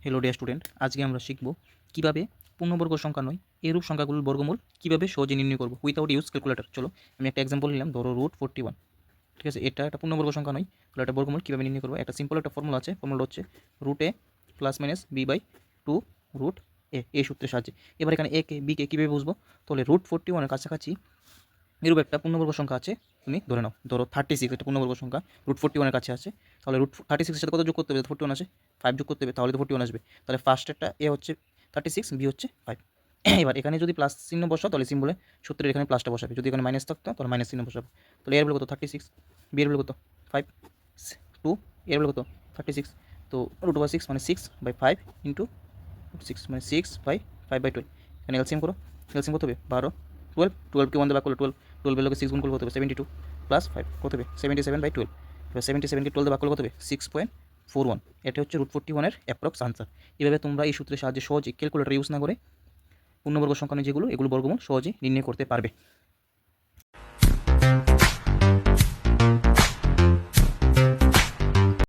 Hello dear student, আজকে আমরা শিখব কিভাবে পূর্ণবর্গ সংখ্যা নয় এরূপ সংখ্যাগুলোর বর্গমূল কিভাবে সহজে নির্ণয় করব উইথাউট ইউজ ক্যালকুলেটর। চলো আমি একটা এক্সাম্পল নিলাম, ধরো √41। ঠিক আছে, এটা একটা পূর্ণবর্গ সংখ্যা নয়, তাহলে এটা বর্গমূল কীভাবে নির্ণয় করবো? একটা সিম্পল একটা ফর্মুলা আছে, ফর্মুলা হচ্ছে √a ± b/2 √a, এই সূত্রের সাহায্যে। এবার এখানে এ কে বি কে কীভাবে বুঝবো? তাহলে √41 কাছাকাছি এরূপ একটা পূর্ণবর্গ সংখ্যা আছে, তুমি ধরে নাও, ধরো 36 একটা পূর্ণবর্গ সংখ্যা √41 কাছে আছে। তাহলে √36 এর সাথে কত যোগ করতে হবে? 41 আছে, 5 যোগ করতে হবে, তাহলে তো 41 আসবে। তাহলে ফার্স্টেরটা এ হচ্ছে 36, বি হচ্ছে 5। এবার এখানে যদি প্লাস চিহ্ন বসাও তাহলে সিম্বলে সূত্রের এখানে প্লাসটা বসাবে, যদি এখানে মাইনাস থাকতো তাহলে মাইনাস চিহ্ন বসাবে। তাহলে এর বলে কত? 36, বি এর বলে কত? 5, 2 এর বলে কত? 36। তো √6 মানে 6/5 ইন্টু 6 মানে 6/5/12। এখানে এলসিএম করো, এলসিএম কত হবে? 12, 12কে 1 দিয়ে ভাগ করলে 12, 12 এর লোকে 6 গুণ করলে কত হবে? 72 প্লাস 5 কত হবে? 77/12। এবার 77কে 12 দিয়ে ভাগ করলে কত হবে? 6.41। এটা হচ্ছে √41 এর অ্যাপ্রক্স আনসার। এভাবে তোমরা এই সূত্রের সাহায্যে সহজে ক্যালকুলেটর ইউজ না করে পূর্ণবর্গ সংখ্যা যেগুলো, এগুলো বর্গমূল সহজে নির্ণয় করতে পারবে।